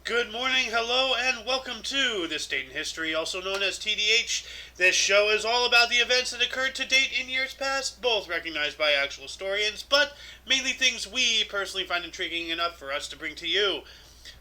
Good morning, hello, and welcome to This Date in History, also known as TDH. This show is all about the events that occurred to date in years past, both recognized by actual historians, but mainly things we personally find intriguing enough for us to bring to you.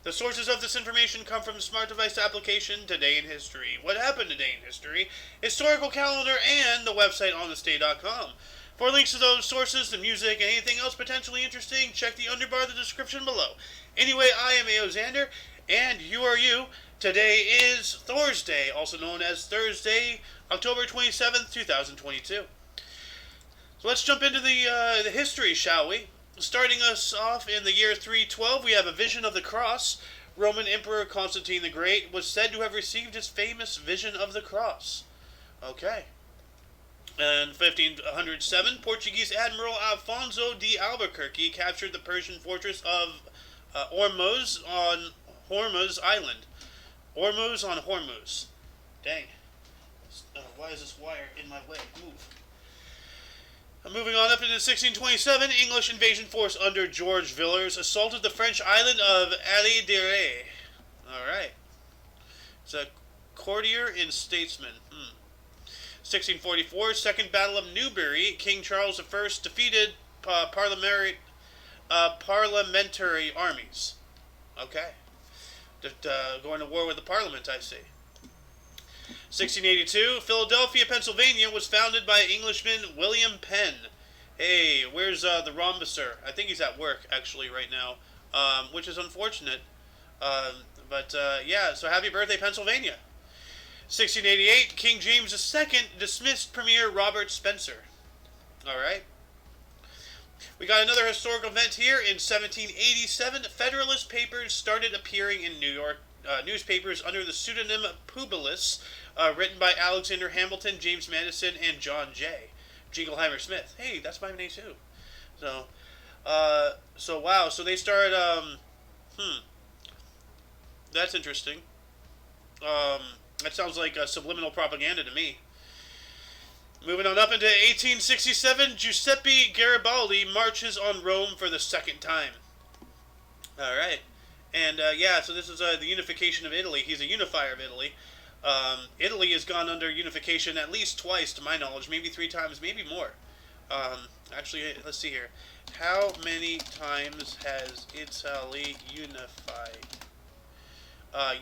The sources of this information come from the smart device application Today in History, What Happened Today in History, Historical Calendar, and the website onthisday.com. For links to those sources, the music, and anything else potentially interesting, check the underbar of the description below. Anyway, I am A.O. Xander, and you are you. Today is Thursday, also known as Thursday, October 27th, 2022. So let's jump into the history, shall we? Starting us off in the year 312, we have a vision of the cross. Roman Emperor Constantine the Great was said to have received his famous vision of the cross. Okay. In 1507, Portuguese Admiral Alfonso de Albuquerque captured the Persian fortress of Ormuz on Hormuz Island. Ormuz on Hormuz. Dang. Why is this wire in my way? Move. Moving on up into 1627, English invasion force under George Villars assaulted the French island of Île de Ré. Alright. It's a courtier and statesman. 1644, Second Battle of Newbury. King Charles I defeated parliamentary armies. Okay. Going to war with the Parliament, I see. 1682, Philadelphia, Pennsylvania was founded by Englishman William Penn. Hey, where's the rhombusser? I think he's at work, actually, right now, which is unfortunate. Yeah, so happy birthday, Pennsylvania. 1688, King James II dismissed Premier Robert Spencer. Alright. We got another historical event here. In 1787, Federalist papers started appearing in New York newspapers under the pseudonym Publius, written by Alexander Hamilton, James Madison, and John Jay. Jingleheimer Smith. Hey, that's my name too. So wow. So they started. That's interesting. That sounds like subliminal propaganda to me. Moving on up into 1867, Giuseppe Garibaldi marches on Rome for the second time. All right. And, so this is the unification of Italy. He's a unifier of Italy. Italy has gone under unification at least twice, to my knowledge. Maybe 3 times, maybe more. Actually, let's see here. How many times has Italy unified?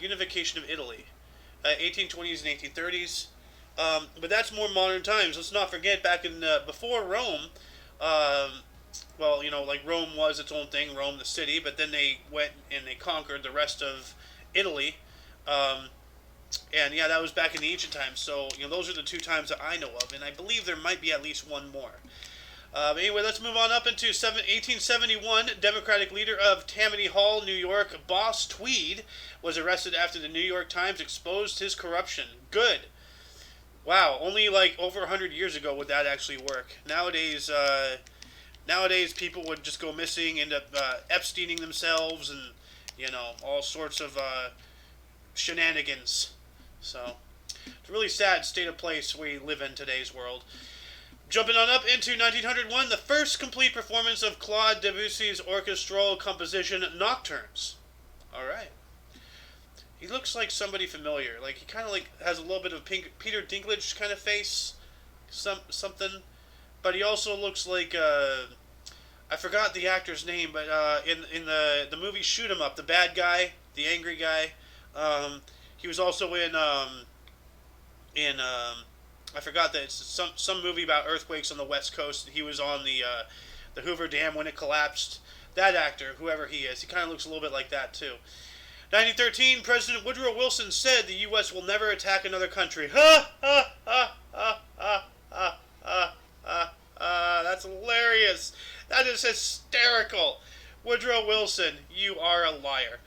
Unification of Italy. 1820s and 1830s. But that's more modern times. Let's not forget, back in before Rome, Rome was its own thing, Rome the city, but then they went and they conquered the rest of Italy. That was back in the ancient times. So, those are the 2 times that I know of, and I believe there might be at least one more. Anyway, let's move on up into 1871. Democratic leader of Tammany Hall, New York, Boss Tweed, was arrested after the New York Times exposed his corruption. Good. Wow, only over 100 years ago would that actually work. Nowadays people would just go missing, end up Epsteining themselves, and all sorts of shenanigans. So it's a really sad state of place we live in today's world. Jumping on up into 1901, the first complete performance of Claude Debussy's orchestral composition Nocturnes. All right. He looks like somebody familiar. He kind of has a little bit of Peter Dinklage kind of face, something. But he also looks like I forgot the actor's name, but in the movie Shoot 'Em Up, the bad guy, the angry guy, he was also in I forgot that it's some movie about earthquakes on the West Coast. He was on the Hoover Dam when it collapsed. That actor, whoever he is, he kind of looks a little bit like that too. 1913, President Woodrow Wilson said the U.S. will never attack another country. Ha ha ha ha ha ha ha ha. That's hilarious. That is hysterical. Woodrow Wilson, you are a liar.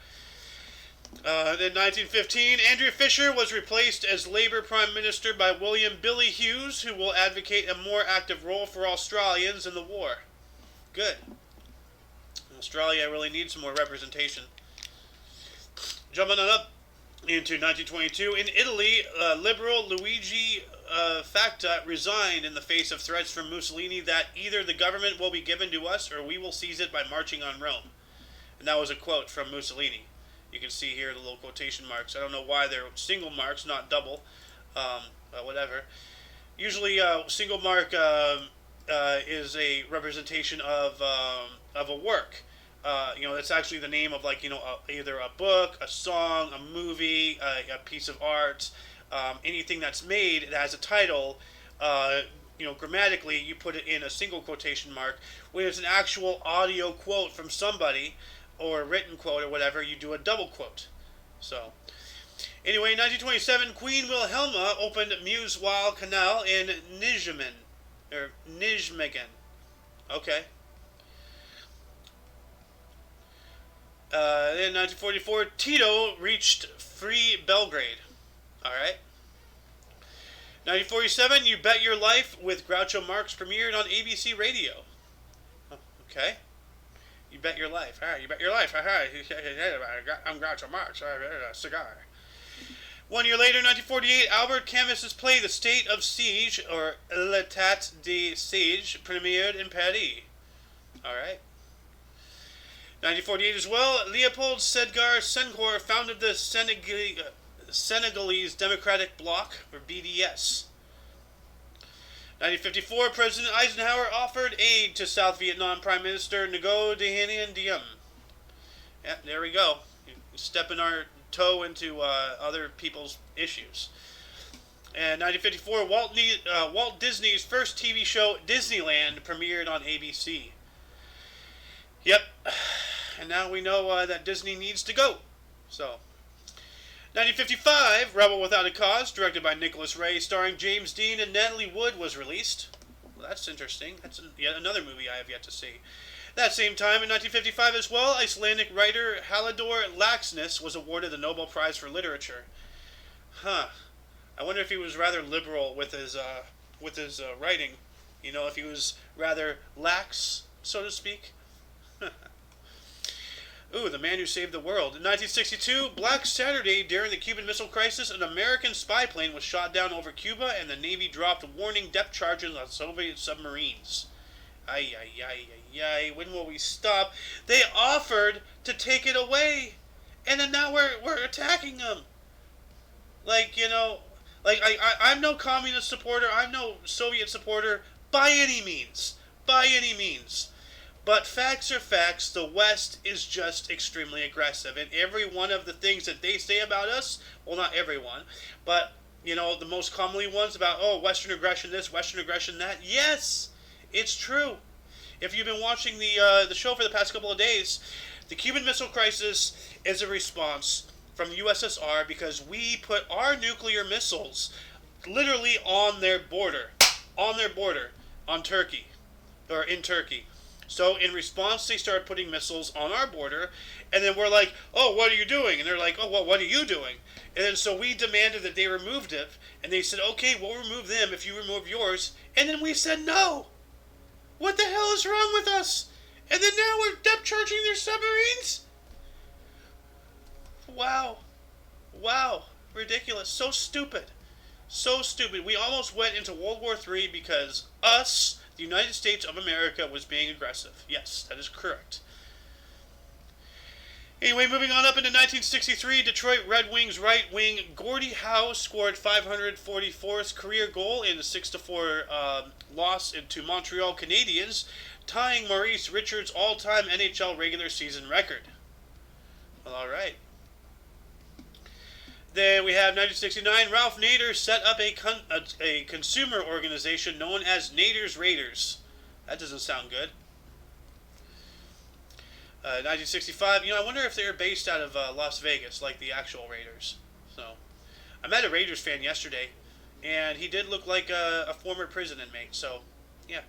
In 1915, Andrew Fisher was replaced as Labour Prime Minister by William Billy Hughes, who will advocate a more active role for Australians in the war. Good. Australia really needs some more representation. Jumping on up into 1922, in Italy, Liberal Luigi Facta resigned in the face of threats from Mussolini that either the government will be given to us or we will seize it by marching on Rome. And that was a quote from Mussolini. You can see here the little quotation marks. I don't know why they're single marks, not double. But whatever. Usually, single mark is a representation of a work. That's actually the name of either a book, a song, a movie, a piece of art, anything that's made. It has a title. Grammatically, you put it in a single quotation mark. When it's an actual audio quote from somebody, or a written quote or whatever, you do a double quote. So, anyway, 1927, Queen Wilhelma opened Meuse-Wal Canal in Nijmegen. Okay. In 1944, Tito reached free Belgrade. All right. 1947, You Bet Your Life with Groucho Marx premiered on ABC Radio. Okay. You bet your life. All right, you bet your life. I'm Groucho Marx. A cigar. 1 year later, 1948, Albert Camus's play The State of Siege, or L'État de Siege, premiered in Paris. All right. 1948 as well, Leopold Sedgar Senghor founded the Senegalese Democratic Bloc, or BDS. 1954, President Eisenhower offered aid to South Vietnam Prime Minister Ngo Dinh Diem. Yeah, there we go. Stepping our toe into other people's issues. And 1954, Walt Disney's first TV show, Disneyland, premiered on ABC. Yep. And now we know that Disney needs to go. So, 1955, Rebel Without a Cause, directed by Nicholas Ray, starring James Dean and Natalie Wood, was released. Well, that's interesting. That's yet another movie I have yet to see. That same time, in 1955 as well, Icelandic writer Halldór Laxness was awarded the Nobel Prize for Literature. Huh. I wonder if he was rather liberal with his writing. If he was rather lax, so to speak. Ooh, The Man Who Saved the World. In 1962, Black Saturday, during the Cuban Missile Crisis, an American spy plane was shot down over Cuba, and the Navy dropped warning depth charges on Soviet submarines. Ay, ay, ay, ay, ay. When will we stop? They offered to take it away, and then now we're attacking them. I'm no communist supporter. I'm no Soviet supporter by any means. By any means. But facts are facts. The West is just extremely aggressive. And every one of the things that they say about us, well, not everyone, but, the most commonly ones about, Western aggression this, Western aggression that. Yes, it's true. If you've been watching the show for the past couple of days, the Cuban Missile Crisis is a response from the USSR because we put our nuclear missiles literally on their border, on Turkey, or in Turkey. So in response, they started putting missiles on our border, and then we're like, oh, what are you doing? And they're like, oh, well, what are you doing? And then so we demanded that they removed it, and they said, okay, we'll remove them if you remove yours. And then we said, no. What the hell is wrong with us? And then now we're depth charging their submarines? Wow. Wow. Ridiculous. So stupid. So stupid. We almost went into World War III because us, the United States of America, was being aggressive. Yes, that is correct. Anyway, moving on up into 1963, Detroit Red Wings right wing Gordie Howe scored 544th career goal in a 6-4 loss to Montreal Canadiens, tying Maurice Richards' all-time NHL regular season record. Well, all right. Then we have 1969. Ralph Nader set up a consumer organization known as Nader's Raiders. That doesn't sound good. 1965. I wonder if they're based out of Las Vegas, like the actual Raiders. So, I met a Raiders fan yesterday, and he did look like a former prison inmate. So, yeah.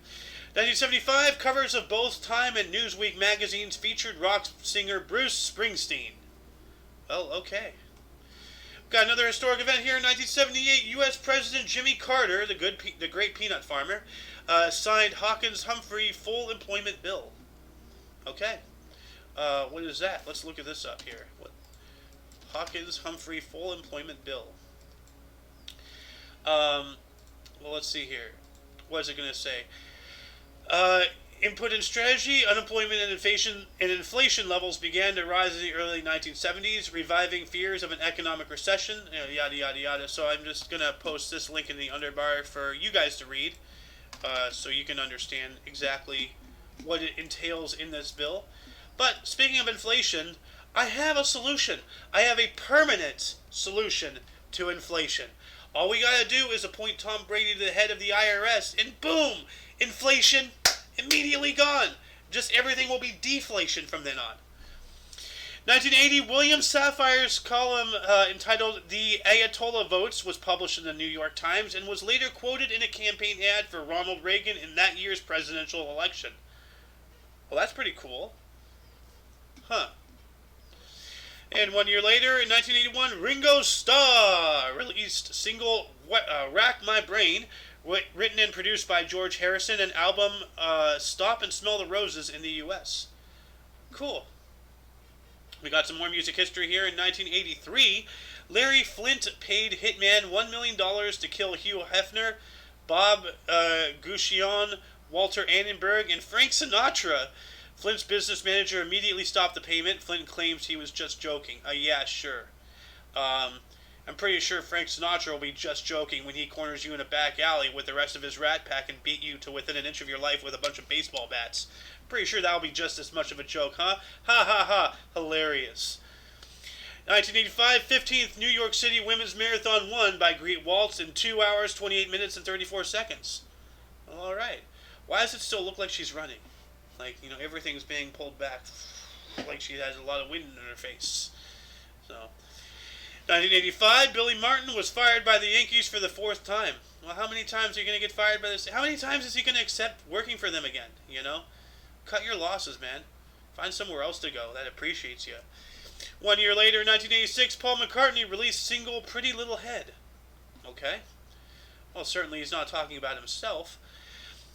1975. Covers of both Time and Newsweek magazines featured rock singer Bruce Springsteen. Well, okay. Got another historic event here in 1978. U.S. President Jimmy Carter, the great peanut farmer, signed Hawkins-Humphrey full employment bill. Okay. What is that? Let's look at this up here. Hawkins-Humphrey full employment bill. Well, let's see here. What is it going to say? Input and strategy, unemployment and inflation levels began to rise in the early 1970s, reviving fears of an economic recession, yada yada yada. So I'm just going to post this link in the underbar for you guys to read, so you can understand exactly what it entails in this bill. But speaking of inflation, I have a solution. I have a permanent solution to inflation. All we gotta do is appoint Tom Brady to the head of the IRS, and boom, inflation immediately gone. Just everything will be deflation from then on. 1980, William Safire's column entitled "The Ayatollah Votes" was published in the New York Times and was later quoted in a campaign ad for Ronald Reagan in that year's presidential election. Well, that's pretty cool. Huh. And 1 year later, in 1981, Ringo Starr released single "Rack My Brain," written and produced by George Harrison, and album "Stop and Smell the Roses" in the U.S. Cool. We got some more music history here. In 1983, Larry Flynt paid Hitman $1 million to kill Hugh Hefner, Bob Guccione, Walter Annenberg, and Frank Sinatra. Flint's business manager immediately stopped the payment. Flint claims he was just joking. Yeah, sure. I'm pretty sure Frank Sinatra will be just joking when he corners you in a back alley with the rest of his rat pack and beat you to within an inch of your life with a bunch of baseball bats. Pretty sure that'll be just as much of a joke, huh? Ha ha ha. Hilarious. 1985, 15th New York City Women's Marathon won by Greet Waltz in 2 hours, 28 minutes, and 34 seconds. Alright. Why does it still look like she's running? Like, everything's being pulled back. Like she has a lot of wind in her face. So, 1985, Billy Martin was fired by the Yankees for the 4th time. Well, how many times are you going to get fired by this? How many times is he going to accept working for them again, Cut your losses, man. Find somewhere else to go that appreciates you. 1 year later, 1986, Paul McCartney released single "Pretty Little Head." Okay. Well, certainly he's not talking about himself.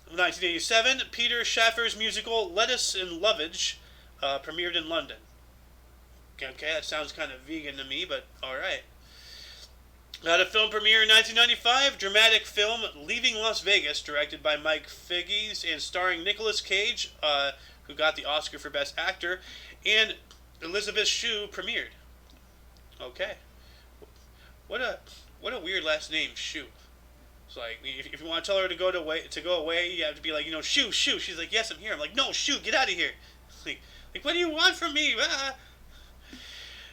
1987, Peter Shaffer's musical "Lettuce and Lovage" premiered in London. Okay, that sounds kind of vegan to me, but alright. At a film premiere in 1995, dramatic film "Leaving Las Vegas," directed by Mike Figgis and starring Nicolas Cage, who got the Oscar for Best Actor, and Elizabeth Shue, premiered. Okay. What a weird last name, Shue. It's like, if you want to tell her to go away, you have to be like, "Shue, Shue." She's like, "Yes, I'm here." I'm like, "No, Shue, get out of here." Like, what do you want from me?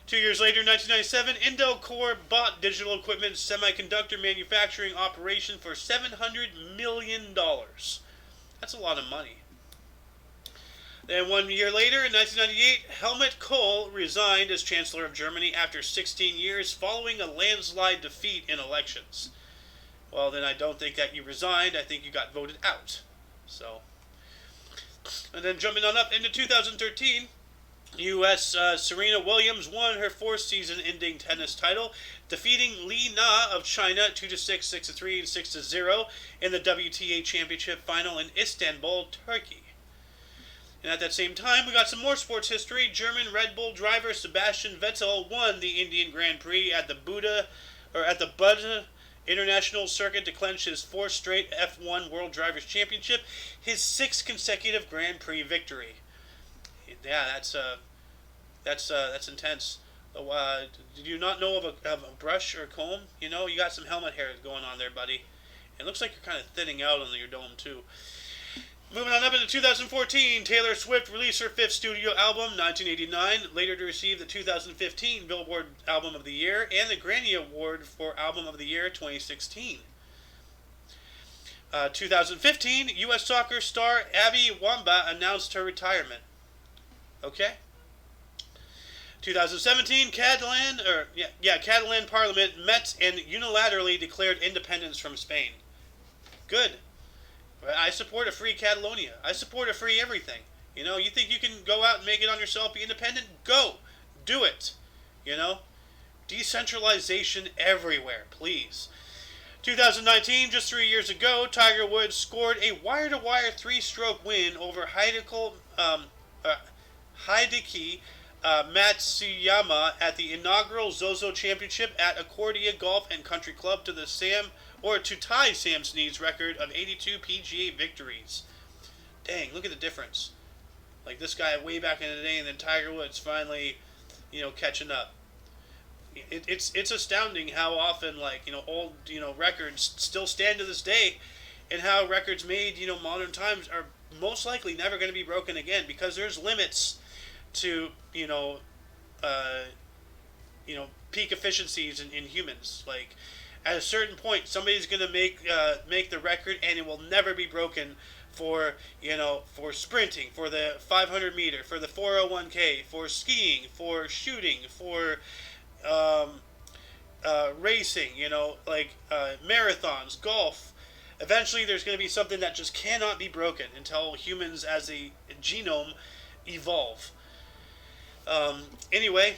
2 years later, 1997, Intel Corp bought digital equipment semiconductor manufacturing operation for $700 million. That's a lot of money. Then 1 year later, in 1998, Helmut Kohl resigned as Chancellor of Germany after 16 years following a landslide defeat in elections. Well, then I don't think that you resigned. I think you got voted out. So, and then jumping on up into 2013, U.S. Serena Williams won her 4th season-ending tennis title, defeating Li Na of China 2-6, 6-3, and 6-0 in the WTA Championship final in Istanbul, Turkey. And at that same time, we got some more sports history. German Red Bull driver Sebastian Vettel won the Indian Grand Prix at the Bud International Circuit to clinch his 4th straight F1 World Drivers' Championship, his 6th consecutive Grand Prix victory. Yeah, that's intense. Did you not know of a brush or comb? You got some helmet hair going on there, buddy. It looks like you're kind of thinning out on your dome, too. Moving on up into 2014, Taylor Swift released her 5th studio album, 1989, later to receive the 2015 Billboard Album of the Year and the Grammy Award for Album of the Year 2016. 2015, U.S. soccer star Abby Wambach announced her retirement. Okay. 2017, Catalan Parliament met and unilaterally declared independence from Spain. Good. I support a free Catalonia. I support a free everything. You think you can go out and make it on yourself, be independent? Go. Do it. Decentralization everywhere, please. 2019, just 3 years ago, Tiger Woods scored a wire-to-wire 3-stroke win over Hideki Matsuyama at the inaugural Zozo Championship at Accordia Golf and Country Club to tie Sam Snead's record of 82 PGA victories. dang, look at the difference. Like this guy way back in the day, and then Tiger Woods finally, catching up. It's astounding how often old records still stand to this day, and how records made modern times are most likely never going to be broken again, because there's limits to uh, peak efficiencies in humans. Like at a certain point, somebody's going to make the record, and it will never be broken for for sprinting, for the 500 meter, for the 401k, for skiing, for shooting, for um, racing, marathons, golf. Eventually, there's going to be something that just cannot be broken until humans as a genome evolve. Anyway,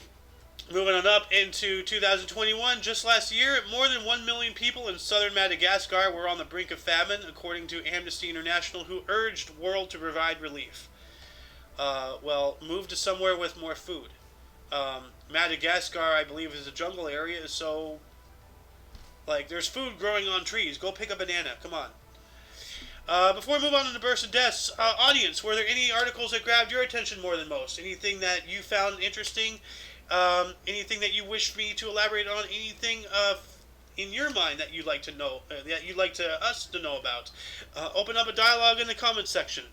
moving on up into 2021, just last year, more than 1 million people in southern Madagascar were on the brink of famine, according to Amnesty International, who urged world to provide relief. Move to somewhere with more food. Madagascar, I believe, is a jungle area, so there's food growing on trees. Go pick a banana. Come on. Before we move on to the burst of deaths, audience, were there any articles that grabbed your attention more than most? Anything that you found interesting? Anything that you wish me to elaborate on? Anything in your mind that you'd like to know, that you'd like us to know about? Open up a dialogue in the comments section.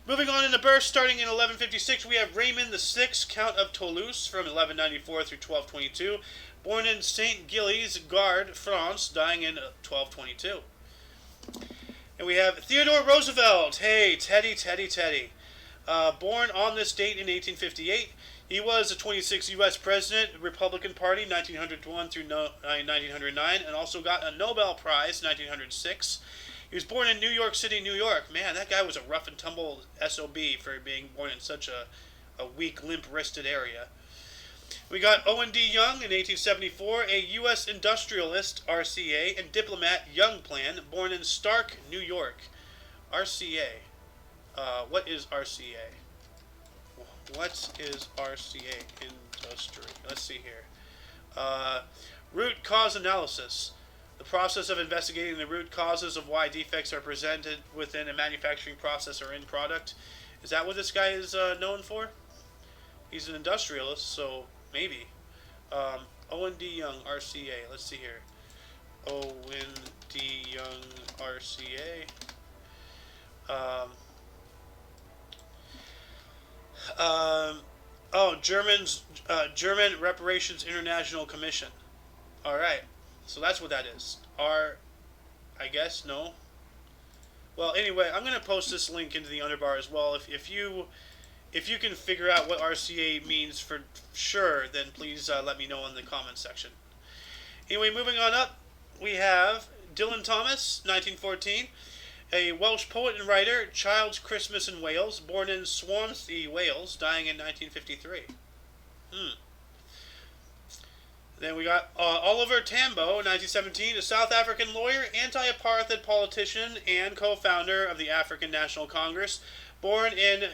Moving on in the burst, starting in 1156, we have Raymond VI, Count of Toulouse, from 1194 through 1222. Born in St. Gilles, Gard, France, dying in 1222. And we have Theodore Roosevelt. Hey, Teddy. Born on this date in 1858. He was the 26th U.S. President, Republican Party, 1901 through 1909, and also got a Nobel Prize, 1906. He was born in New York City, New York. Man, that guy was a rough and tumble SOB for being born in such a weak, limp-wristed area. We got Owen D. Young in 1874, a U.S. industrialist, RCA, and diplomat, Young Plan, born in Stark, New York. RCA. What is RCA? What is RCA? Industry. Let's see here. Root cause analysis. The process of investigating the root causes of why defects are presented within a manufacturing process or end product. Is that what this guy is known for? He's an industrialist, so maybe. Owen D. Young, RCA. Let's see here. Owen D. Young, RCA. German Reparations International Commission. All right, so that's what that is. I guess no. Well, anyway, I'm gonna post this link into the underbar as well. If you can figure out what RCA means for sure, then please let me know in the comments section. Anyway, moving on up, we have Dylan Thomas, 1914. A Welsh poet and writer, Child's Christmas in Wales, born in Swansea, Wales, dying in 1953. Then we got Oliver Tambo, 1917, a South African lawyer, anti-apartheid politician, and co-founder of the African National Congress, born in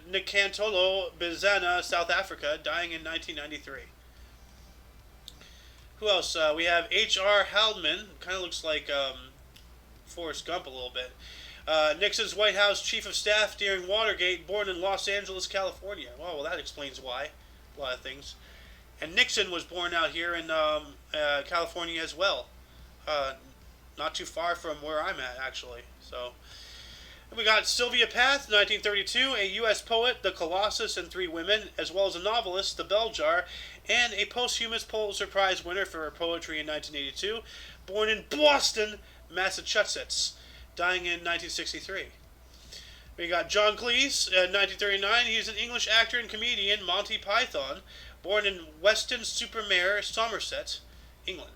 Nkantolo, Bizana, South Africa, dying in 1993. Who else? We have H.R. Haldeman, kind of looks like Forrest Gump a little bit. Nixon's White House Chief of Staff during Watergate, born in Los Angeles, California. Well, that explains why. A lot of things. And Nixon was born out here in California as well. Not too far from where I'm at, actually. So, and we got Sylvia Plath, 1932, a U.S. poet, The Colossus and Three Women, as well as a novelist, The Bell Jar, and a posthumous Pulitzer Prize winner for her poetry in 1982, born in Boston, Massachusetts, dying in 1963. We got John Cleese, 1939. He's an English actor and comedian, Monty Python, born in Weston-super-Mare, Somerset, England.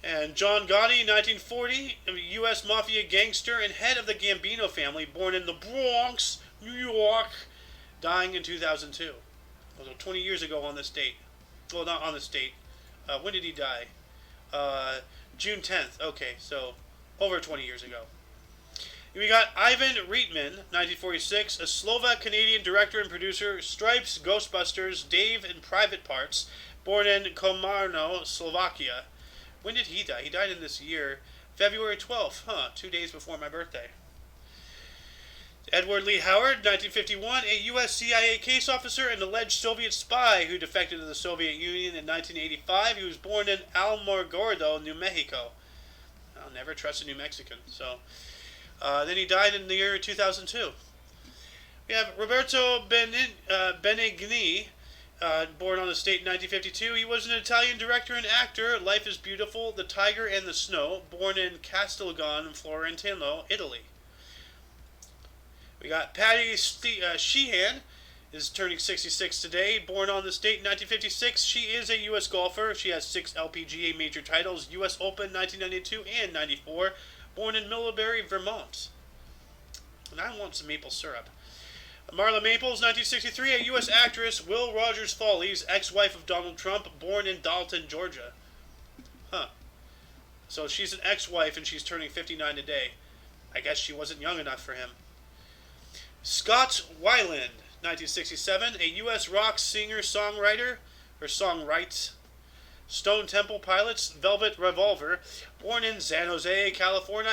And John Gotti, 1940, a U.S. mafia gangster and head of the Gambino family, born in the Bronx, New York, dying in 2002. So 20 years ago on this date. Well, not on this date. When did he die? June 10th. Okay, so over 20 years ago. We got Ivan Reitman, 1946, a Slovak-Canadian director and producer, Stripes, Ghostbusters, Dave in Private Parts, born in Komarno, Slovakia. When did he die? He died in this year, February 12th, 2 days before my birthday. Edward Lee Howard, 1951, a U.S. CIA case officer and alleged Soviet spy who defected to the Soviet Union in 1985. He was born in Alamogordo, New Mexico. I'll never trust a New Mexican. Then he died in the year 2002. We have Roberto Benigni, born on this date in 1952. He was an Italian director and actor. Life is Beautiful, The Tiger and the Snow, born in Castiglione, Florentino, Italy. We got Patty Sheehan, is turning 66 today. Born on this date in 1956. She is a U.S. golfer. She has 6 LPGA major titles. U.S. Open 1992 and 94. Born in Middlebury, Vermont. And I want some maple syrup. Marla Maples, 1963, a U.S. actress. Will Rogers Follies, ex-wife of Donald Trump. Born in Dalton, Georgia. Huh. So she's an ex-wife and she's turning 59 today. I guess she wasn't young enough for him. Scott Weiland, 1967, a U.S. rock singer-songwriter, or songwrites. Stone Temple Pilots, Velvet Revolver, born in San Jose, California,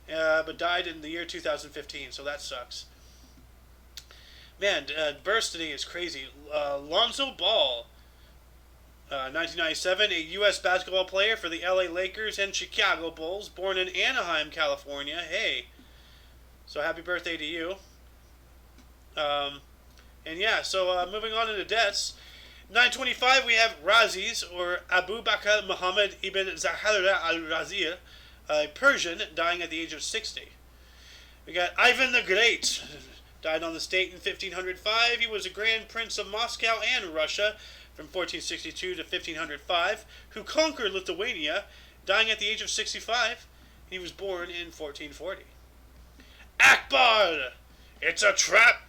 but died in the year 2015, so that sucks. Man, births today is crazy. Lonzo Ball, 1997, a U.S. basketball player for the L.A. Lakers and Chicago Bulls, born in Anaheim, California. Hey, so happy birthday to you. Moving on into deaths. 925, we have Razis, or Abu Bakr Muhammad ibn Zahra al-Razir, a Persian, dying at the age of 60. We got Ivan the Great, died on this date in 1505. He was a Grand Prince of Moscow and Russia from 1462 to 1505, who conquered Lithuania, dying at the age of 65. He was born in 1440. Akbar! It's a trap!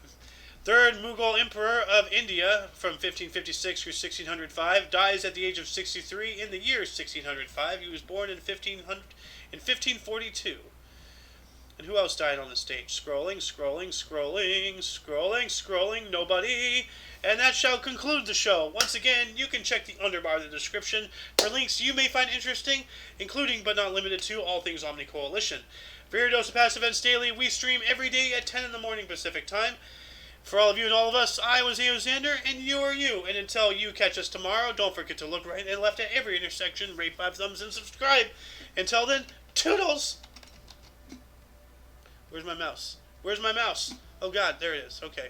Third Mughal Emperor of India from 1556 through 1605, dies at the age of 63 in the year 1605. He was born in 1542. And who else died on the stage? Scrolling, nobody. And that shall conclude the show. Once again, you can check the underbar of the description for links you may find interesting, including but not limited to all things Omni Coalition. For your dose of past events daily, we stream every day at 10 in the morning Pacific time. For all of you and all of us, I was Xander, and you are you. And until you catch us tomorrow, don't forget to look right and left at every intersection, rate 5 thumbs, and subscribe. Until then, toodles! Where's my mouse? Oh God, there it is. Okay.